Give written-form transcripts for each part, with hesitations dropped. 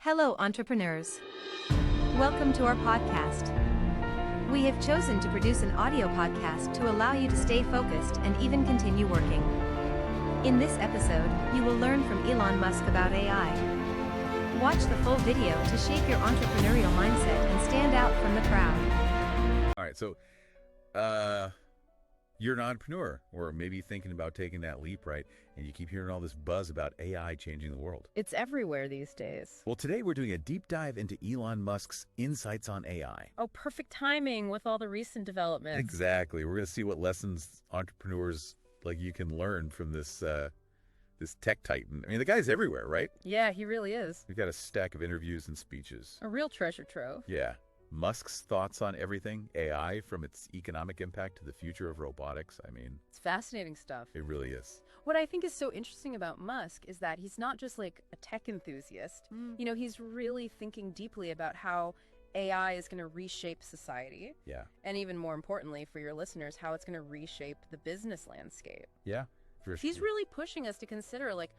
Hello, entrepreneurs. Welcome to our podcast. We have chosen to produce an audio podcast to allow you to stay focused and even continue working. In this episode, you will learn from Elon Musk about AI. Watch the full video to shape your entrepreneurial mindset and stand out from the crowd. All right, so you're an entrepreneur, or maybe thinking about taking that leap, right? And you keep hearing all this buzz about AI changing the world. It's everywhere these days. Well, today we're doing a deep dive into Elon Musk's insights on AI. Oh, perfect timing with all the recent developments. Exactly. We're going to see what lessons entrepreneurs like you can learn from this tech titan. I mean, the guy's everywhere, right? Yeah, he really is. We've got a stack of interviews and speeches. A real treasure trove. Yeah. Musk's thoughts on everything, AI, from its economic impact to the future of robotics. I mean, It's fascinating stuff. it really is. What I think is so interesting about Musk is that he's not just like a tech enthusiast. You know, he's really thinking deeply about how AI is going to reshape society. Yeah. And even more importantly for your listeners, how it's going to reshape the business landscape. Yeah. For He's sure. really pushing us to consider, like,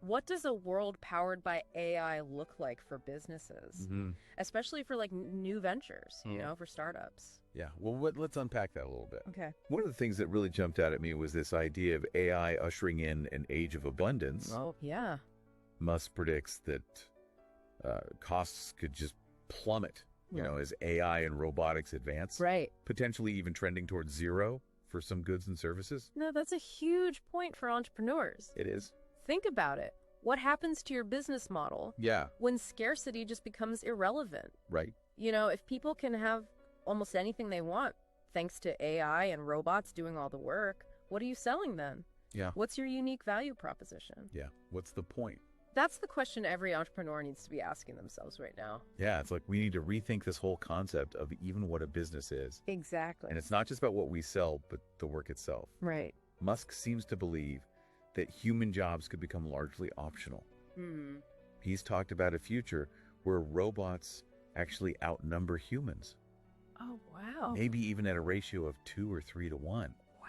what does a world powered by AI look like for businesses? Mhm. Especially for like new ventures, you know, for startups. Yeah. Well, let's unpack that a little bit. Okay. One of the things that really jumped out at me was this idea of AI ushering in an age of abundance. Oh, yeah. Musk predicts that costs could just plummet, you know, as AI and robotics advance. Right. Potentially even trending towards zero for some goods and services. No, that's a huge point for entrepreneurs. It is. Think about it. What happens to your business model Yeah. when scarcity just becomes irrelevant? Right. You know, if people can have almost anything they want thanks to AI and robots doing all the work, what are you selling then? Yeah. What's your unique value proposition? Yeah. What's the point? That's the question every entrepreneur needs to be asking themselves right now. Yeah. It's like we need to rethink this whole concept of even what a business is. Exactly. And it's not just about what we sell, but the work itself. Right. Musk seems to believe that human jobs could become largely optional. Hmm. He's talked about a future where robots actually outnumber humans, Oh, wow. maybe even at a ratio of 2 or 3 to 1. Wow.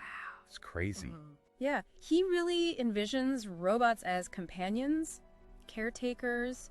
It's crazy. Yeah, he really envisions robots as companions, caretakers,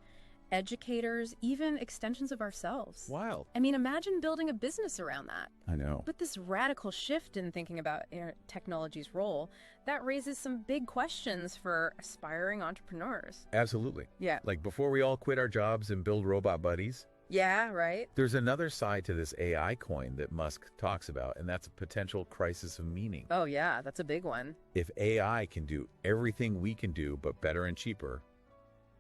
educators, even extensions of ourselves. Wild. I mean, imagine building a business around that. I know. With this radical shift in thinking about technology's role, that raises some big questions for aspiring entrepreneurs. Absolutely. Yeah. Like before we all quit our jobs and build robot buddies, Yeah, right? there's another side to this AI coin that Musk talks about, and that's a potential crisis of meaning. Oh, yeah, that's a big one. If AI can do everything we can do, but better and cheaper,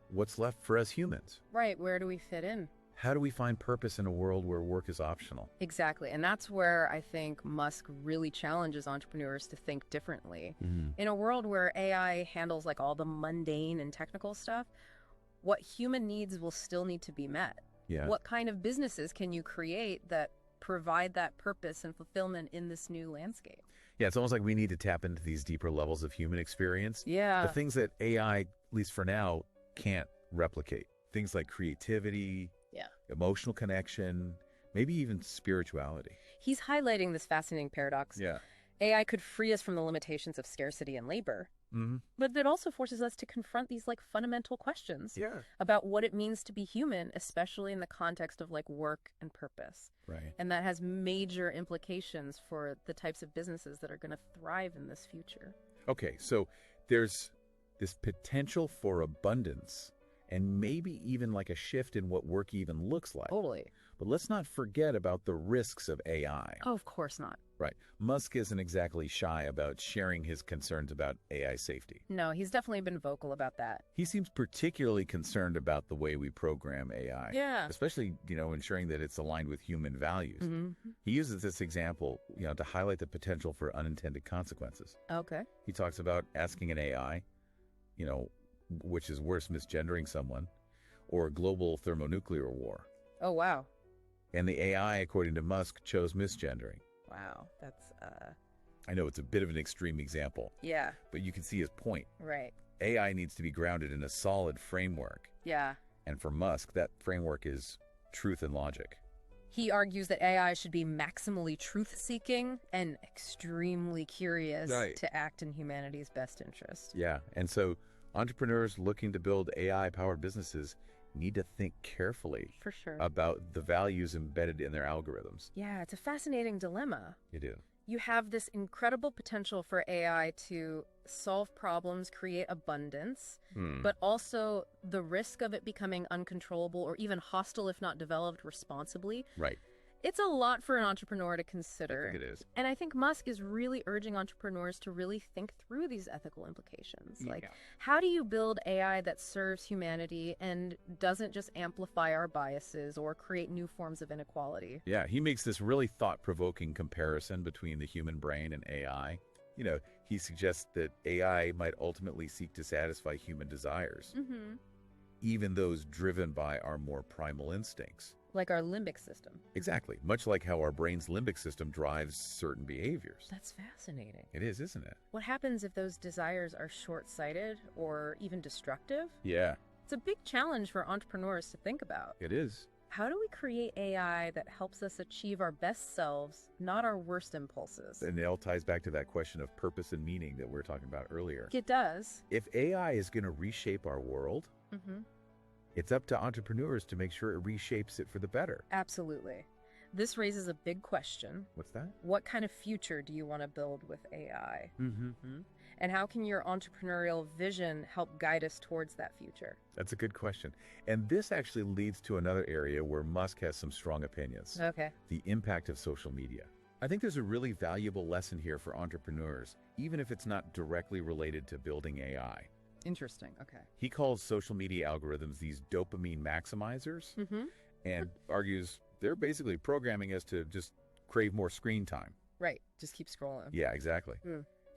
what's left for us humans? Right, where do we fit in? How do we find purpose in a world where work is optional? Exactly. And that's where I think Musk really challenges entrepreneurs to think differently. In a world where AI handles like all the mundane and technical stuff, what human needs will still need to be met. Yeah. What kind of businesses can you create that provide that purpose and fulfillment in this new landscape? Yeah, it's almost like we need to tap into these deeper levels of human experience. Yeah. The things that AI, at least for now, can't replicate. Things like creativity, Yeah. emotional connection, maybe even spirituality. He's highlighting this fascinating paradox. Yeah. AI could free us from the limitations of scarcity and labor, Mm-hmm. but it also forces us to confront these like fundamental questions Yeah. about what it means to be human, especially in the context of like work and purpose. Right. And that has major implications for the types of businesses that are going to thrive in this future. Okay, so there's this potential for abundance and maybe even like a shift in what work even looks like. Totally. But let's not forget about the risks of AI. Oh, of course not. Right. Musk isn't exactly shy about sharing his concerns about AI safety. No, he's definitely been vocal about that. He seems particularly concerned about the way we program AI. Yeah. Especially, ensuring that it's aligned with human values. Mm-hmm. He uses this example, to highlight the potential for unintended consequences. Okay. He talks about asking an AI, which is worse, misgendering someone, or a global thermonuclear war. Oh, wow. And the AI, according to Musk, chose misgendering. Wow. That's, I know it's a bit of an extreme example, yeah, but you can see his point. right. AI needs to be grounded in a solid framework. Yeah. And for Musk, that framework is truth and logic. He argues that AI should be maximally truth-seeking and extremely curious Right. to act in humanity's best interest. Yeah. And so entrepreneurs looking to build AI-powered businesses need to think carefully For sure. about the values embedded in their algorithms. Yeah, it's a fascinating dilemma. You do. You have this incredible potential for AI to solve problems, create abundance, but also the risk of it becoming uncontrollable or even hostile if not developed responsibly. Right. It's a lot for an entrepreneur to consider. I think it is. And I think Musk is really urging entrepreneurs to really think through these ethical implications. Yeah. Like, how do you build AI that serves humanity and doesn't just amplify our biases or create new forms of inequality? Yeah, he makes this really thought-provoking comparison between the human brain and AI. You know, he suggests that AI might ultimately seek to satisfy human desires, even those driven by our more primal instincts. Like our limbic system. Exactly, much like how our brain's limbic system drives certain behaviors. That's fascinating. It is, isn't it? What happens if those desires are short-sighted or even destructive? Yeah, It's a big challenge for entrepreneurs to think about. it is. How do we create AI that helps us achieve our best selves, not our worst impulses? And it all ties back to that question of purpose and meaning that we were talking about earlier. It does. If AI is going to reshape our world, it's up to entrepreneurs to make sure it reshapes it for the better. Absolutely. This raises a big question. What's that? What kind of future do you want to build with AI? Mm-hmm. And how can your entrepreneurial vision help guide us towards that future? That's a good question. And this actually leads to another area where Musk has some strong opinions. Okay. The impact of social media. I think there's a really valuable lesson here for entrepreneurs, even if it's not directly related to building AI. Interesting. Okay. He calls social media algorithms these dopamine maximizers and argues they're basically programming us to just crave more screen time. Right. Just keep scrolling. Yeah, exactly.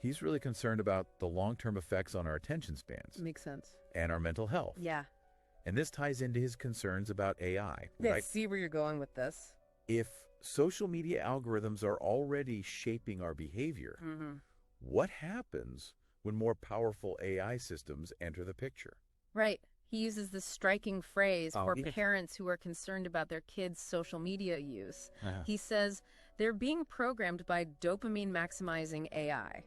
He's really concerned about the long-term effects on our attention spans Makes sense. and our mental health. Yeah. And this ties into his concerns about AI. Yeah, Right? see where you're going with this. If social media algorithms are already shaping our behavior, what happens when more powerful AI systems enter the picture? Right. He uses this striking phrase Oh, for yeah. parents who are concerned about their kids' social media use. Uh-huh. He says they're being programmed by dopamine maximizing AI.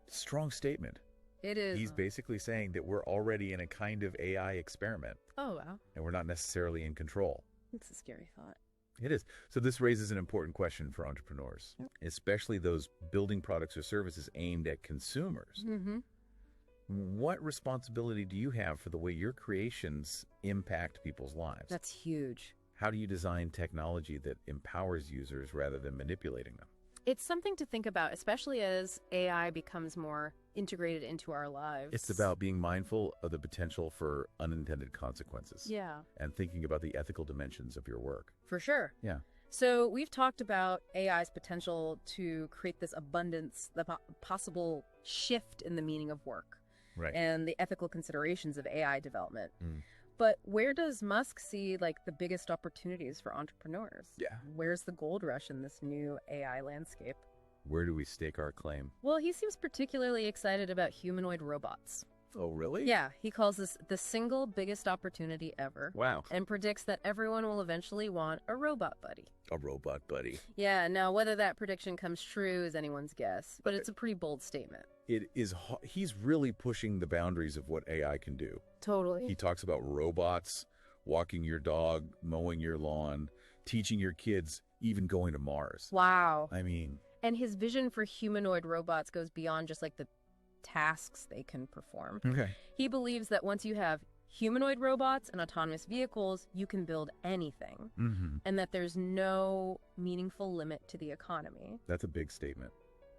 Strong statement. It is. He's basically saying that we're already in a kind of AI experiment Oh, wow. and we're not necessarily in control. That's a scary thought. It is. So this raises an important question for entrepreneurs, especially those building products or services aimed at consumers. What responsibility do you have for the way your creations impact people's lives? That's huge. How do you design technology that empowers users rather than manipulating them? It's something to think about, especially as AI becomes more integrated into our lives. It's about being mindful of the potential for unintended consequences. Yeah, And thinking about the ethical dimensions of your work. for sure. Yeah. So we've talked about AI's potential to create this abundance, the possible shift in the meaning of work, Right. and the ethical considerations of AI development. But where does Musk see like the biggest opportunities for entrepreneurs? Yeah. Where's the gold rush in this new AI landscape? Where do we stake our claim? Well, he seems particularly excited about humanoid robots. Oh, really? Yeah, he calls this the single biggest opportunity ever. Wow. And predicts that everyone will eventually want a robot buddy. A robot buddy. Yeah, now whether that prediction comes true is anyone's guess, but it's a pretty bold statement. It is. He's really pushing the boundaries of what AI can do. Totally. He talks about robots, walking your dog, mowing your lawn, teaching your kids, even going to Mars. Wow. I mean, And his vision for humanoid robots goes beyond just like the tasks they can perform. okay. He believes that once you have humanoid robots and autonomous vehicles, you can build anything, and that there's no meaningful limit to the economy. That's a big statement.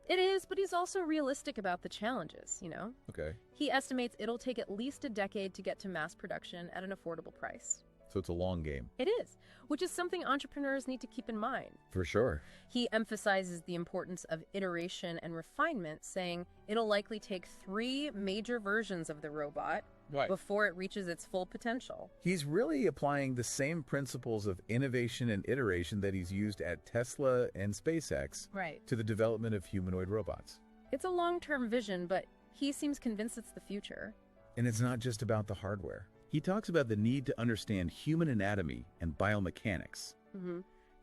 It is, but he's also realistic about the challenges, you know? Okay. He estimates it'll take at least a decade to get to mass production at an affordable price. So it's a long game. It is, which is something entrepreneurs need to keep in mind. For sure. He emphasizes the importance of iteration and refinement, saying it'll likely take 3 major versions of the robot before it reaches its full potential. He's really applying the same principles of innovation and iteration that he's used at Tesla and SpaceX Right. to the development of humanoid robots. It's a long-term vision, but he seems convinced it's the future. And it's not just about the hardware. He talks about the need to understand human anatomy and biomechanics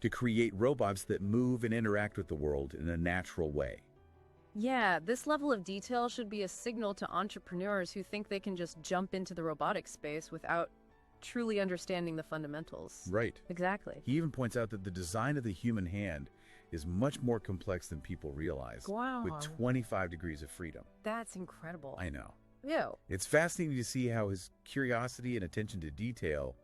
to create robots that move and interact with the world in a natural way. Yeah, this level of detail should be a signal to entrepreneurs who think they can just jump into the robotic space without truly understanding the fundamentals. Right. Exactly. He even points out that the design of the human hand is much more complex than people realize, Wow. with 25 degrees of freedom. That's incredible. I know. Ew. It's fascinating to see how his curiosity and attention to detail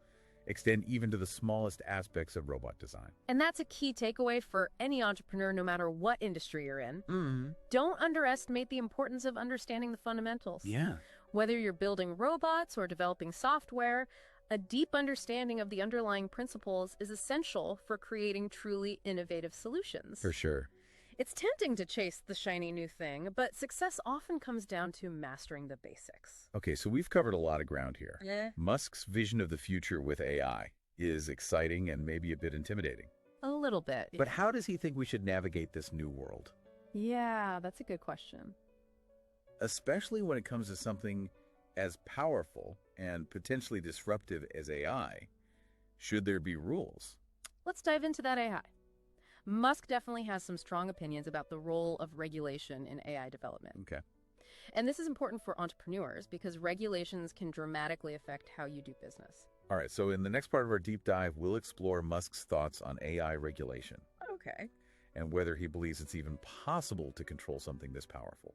extend even to the smallest aspects of robot design. And that's a key takeaway for any entrepreneur, no matter what industry you're in. Mm-hmm. Don't underestimate the importance of understanding the fundamentals. Yeah. Whether you're building robots or developing software, a deep understanding of the underlying principles is essential for creating truly innovative solutions. For sure. It's tempting to chase the shiny new thing, but success often comes down to mastering the basics. Okay, so we've covered a lot of ground here. Yeah. Musk's vision of the future with AI is exciting and maybe a bit intimidating. A little bit. But how does he think we should navigate this new world? Yeah, that's a good question. Especially when it comes to something as powerful and potentially disruptive as AI. Should there be rules? Let's dive into that AI. Musk definitely has some strong opinions about the role of regulation in AI development. Okay. And this is important for entrepreneurs because regulations can dramatically affect how you do business. All right, so in the next part of our deep dive, we'll explore Musk's thoughts on AI regulation Okay. and whether he believes it's even possible to control something this powerful.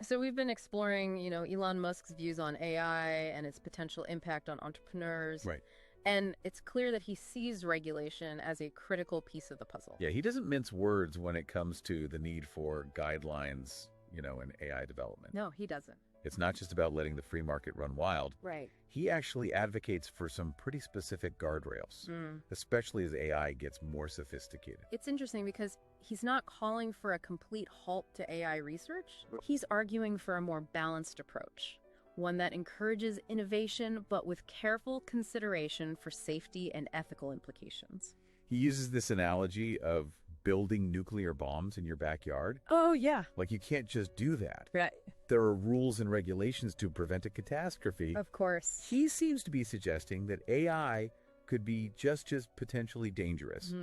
So we've been exploring, Elon Musk's views on AI and its potential impact on entrepreneurs. Right. And it's clear that he sees regulation as a critical piece of the puzzle. Yeah, he doesn't mince words when it comes to the need for guidelines, in AI development. No, he doesn't. It's not just about letting the free market run wild. Right. He actually advocates for some pretty specific guardrails, especially as AI gets more sophisticated. It's interesting because he's not calling for a complete halt to AI research. He's arguing for a more balanced approach, one that encourages innovation but with careful consideration for safety and ethical implications. He uses this analogy of building nuclear bombs in your backyard. Oh, yeah. Like, you can't just do that. Right. There are rules and regulations to prevent a catastrophe. Of course. He seems to be suggesting that AI could be just as potentially dangerous,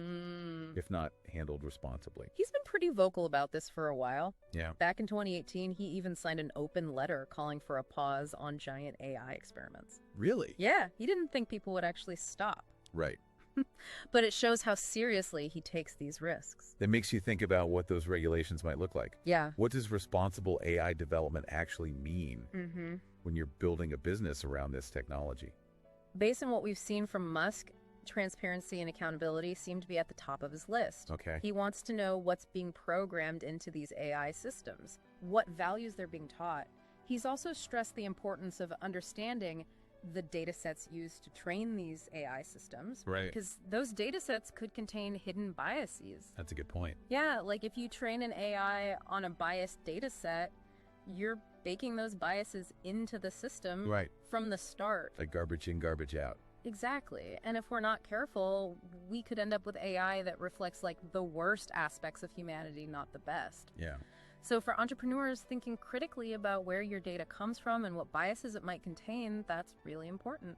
if not handled responsibly. He's been pretty vocal about this for a while. Yeah. Back in 2018, he even signed an open letter calling for a pause on giant AI experiments. Really? Yeah, he didn't think people would actually stop. Right. But it shows how seriously he takes these risks. That makes you think about what those regulations might look like. Yeah. What does responsible AI development actually mean when you're building a business around this technology? Based on what we've seen from Musk, transparency and accountability seem to be at the top of his list. Okay. He wants to know what's being programmed into these AI systems, what values they're being taught. He's also stressed the importance of understanding the data sets used to train these AI systems. Right. Because those data sets could contain hidden biases. That's a good point. Yeah, like if you train an AI on a biased data set, you're baking those biases into the system Right. from the start. Like garbage in, garbage out. Exactly. And if we're not careful, we could end up with AI that reflects like the worst aspects of humanity, not the best. Yeah. So for entrepreneurs thinking critically about where your data comes from and what biases it might contain, that's really important.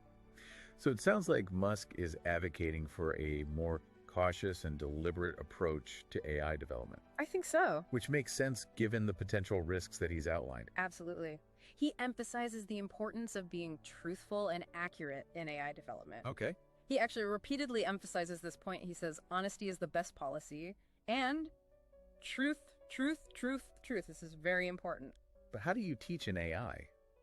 So it sounds like Musk is advocating for a more cautious and deliberate approach to AI development, I think so. which makes sense given the potential risks that he's outlined. Absolutely. He emphasizes the importance of being truthful and accurate in AI development. Okay. He actually repeatedly emphasizes this point. He says, honesty is the best policy, and truth. This is very important. But how do you teach an AI,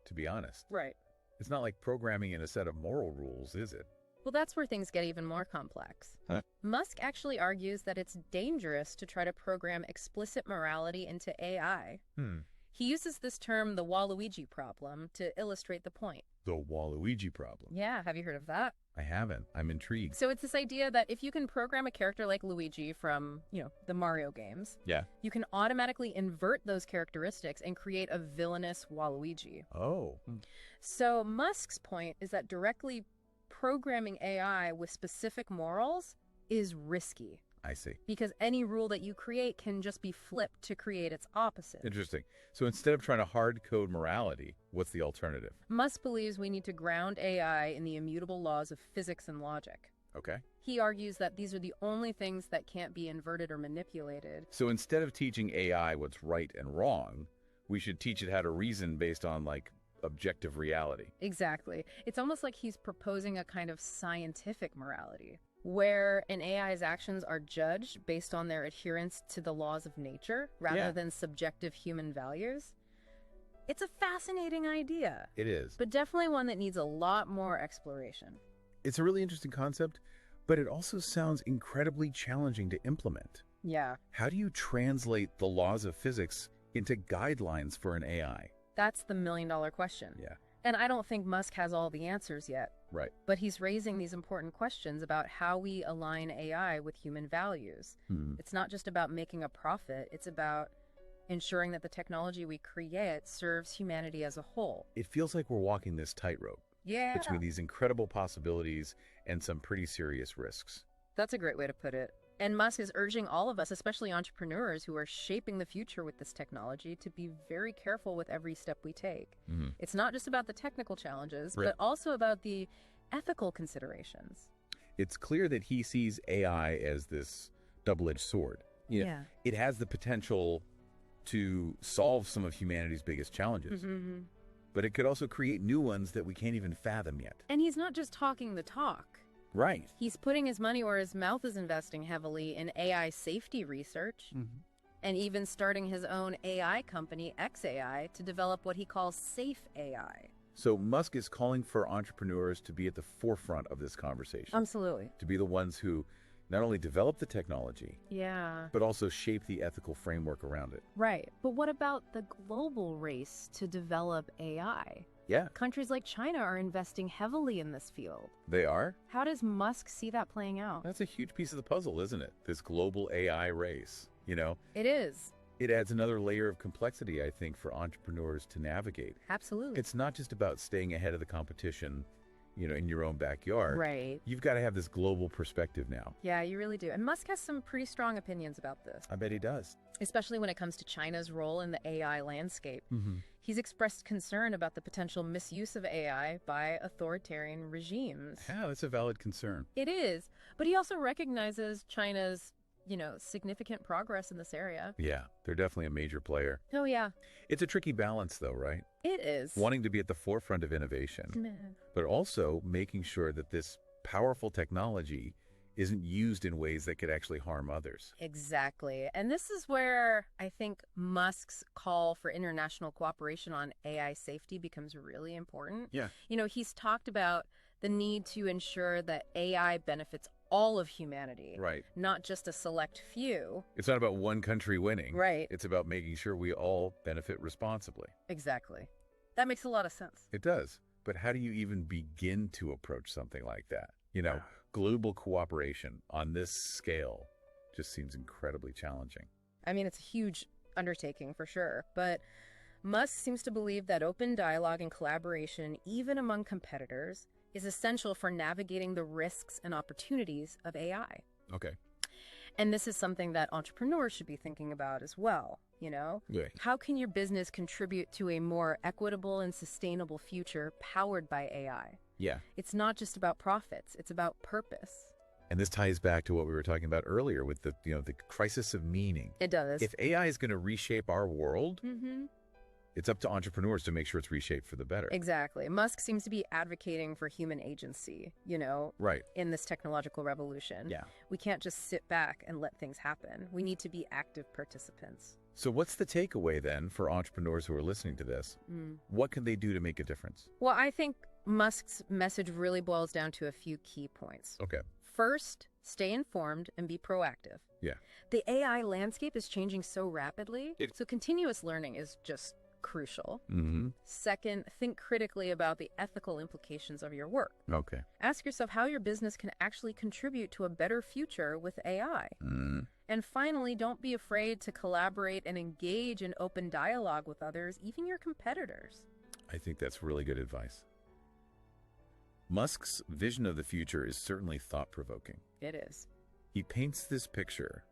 to be honest? Right. It's not like programming in a set of moral rules, is it? Well, that's where things get even more complex. Huh? Musk actually argues that it's dangerous to try to program explicit morality into AI. He uses this term, the Waluigi problem, to illustrate the point. The Waluigi problem. Yeah, have you heard of that? I haven't. I'm intrigued. So it's this idea that if you can program a character like Luigi from, the Mario games, Yeah. you can automatically invert those characteristics and create a villainous Waluigi. Oh. So Musk's point is that directly programming AI with specific morals is risky. I see. Because any rule that you create can just be flipped to create its opposite. Interesting. So instead of trying to hard code morality, what's the alternative? Musk believes we need to ground AI in the immutable laws of physics and logic. Okay. He argues that these are the only things that can't be inverted or manipulated. So instead of teaching AI what's right and wrong, we should teach it how to reason based on, like, objective reality. Exactly. It's almost like he's proposing a kind of scientific morality, where an AI's actions are judged based on their adherence to the laws of nature rather than subjective human values. It's a fascinating idea. It is. But definitely one that needs a lot more exploration. It's a really interesting concept, but it also sounds incredibly challenging to implement. Yeah. How do you translate the laws of physics into guidelines for an AI? That's the million-dollar question. Yeah. And I don't think Musk has all the answers yet. Right. But he's raising these important questions about how we align AI with human values. It's not just about making a profit, it's about ensuring that the technology we create serves humanity as a whole. It feels like we're walking this tightrope between these incredible possibilities and some pretty serious risks. That's a great way to put it. And Musk is urging all of us, especially entrepreneurs who are shaping the future with this technology, to be very careful with every step we take. It's not just about the technical challenges, but also about the ethical considerations. It's clear that he sees AI as this double-edged sword. It has the potential to solve some of humanity's biggest challenges, but it could also create new ones that we can't even fathom yet. And he's not just talking the talk. Right. He's putting his money where his mouth is, investing heavily in AI safety research, and even starting his own AI company, XAI, to develop what he calls safe AI. So Musk is calling for entrepreneurs to be at the forefront of this conversation. Absolutely. To be the ones who not only develop the technology, Yeah. but also shape the ethical framework around it. Right. But what about the global race to develop AI? Yeah, Countries like China are investing heavily in this field. they are. How does Musk see that playing out? That's a huge piece of the puzzle, isn't it? This global AI race, It is. It adds another layer of complexity, I think, for entrepreneurs to navigate. Absolutely. It's not just about staying ahead of the competition, in your own backyard. Right. You've got to have this global perspective now. Yeah, you really do. And Musk has some pretty strong opinions about this, I bet he does. especially when it comes to China's role in the AI landscape. He's expressed concern about the potential misuse of AI by authoritarian regimes. Yeah, that's a valid concern. It is. But he also recognizes China's, significant progress in this area. Yeah, they're definitely a major player. Oh, yeah. It's a tricky balance, though, right? It is. Wanting to be at the forefront of innovation, but also making sure that this powerful technology isn't used in ways that could actually harm others. Exactly. And this is where I think Musk's call for international cooperation on AI safety becomes really important. Yeah. He's talked about the need to ensure that AI benefits all of humanity, Right. not just a select few. It's not about one country winning. Right. It's about making sure we all benefit responsibly. Exactly. That makes a lot of sense. It does. But how do you even begin to approach something like that? Global cooperation on this scale just seems incredibly challenging. I mean, it's a huge undertaking for sure, but Musk seems to believe that open dialogue and collaboration, even among competitors, is essential for navigating the risks and opportunities of AI. Okay. And this is something that entrepreneurs should be thinking about as well, Yeah. How can your business contribute to a more equitable and sustainable future powered by AI? Yeah. It's not just about profits, it's about purpose. And this ties back to what we were talking about earlier with the crisis of meaning. It does. If AI is going to reshape our world, Mm-hmm. it's up to entrepreneurs to make sure it's reshaped for the better. Exactly. Musk seems to be advocating for human agency, Right. in this technological revolution. Yeah. We can't just sit back and let things happen. We need to be active participants. So what's the takeaway then for entrepreneurs who are listening to this? What can they do to make a difference? Well, I think Musk's message really boils down to a few key points. Okay. First, stay informed and be proactive. Yeah. The AI landscape is changing so rapidly, so continuous learning is just crucial. Mm-hmm. Second, think critically about the ethical implications of your work. Okay. Ask yourself how your business can actually contribute to a better future with AI. Mm. And finally, don't be afraid to collaborate and engage in open dialogue with others, even your competitors. I think that's really good advice. Musk's vision of the future is certainly thought-provoking. It is. He paints this picture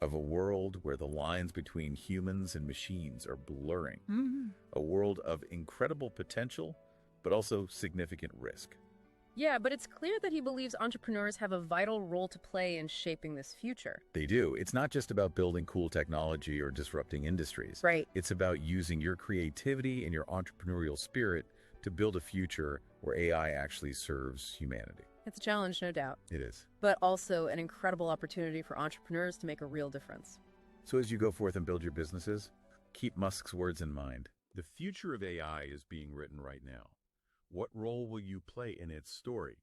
of a world where the lines between humans and machines are blurring. A world of incredible potential, but also significant risk. Yeah, but it's clear that he believes entrepreneurs have a vital role to play in shaping this future. They do. It's not just about building cool technology or disrupting industries. Right. It's about using your creativity and your entrepreneurial spirit to build a future where AI actually serves humanity. It's a challenge, no doubt, It is. but also an incredible opportunity for entrepreneurs to make a real difference. So as you go forth and build your businesses, keep Musk's words in mind. The future of AI is being written right now. What role will you play in its story?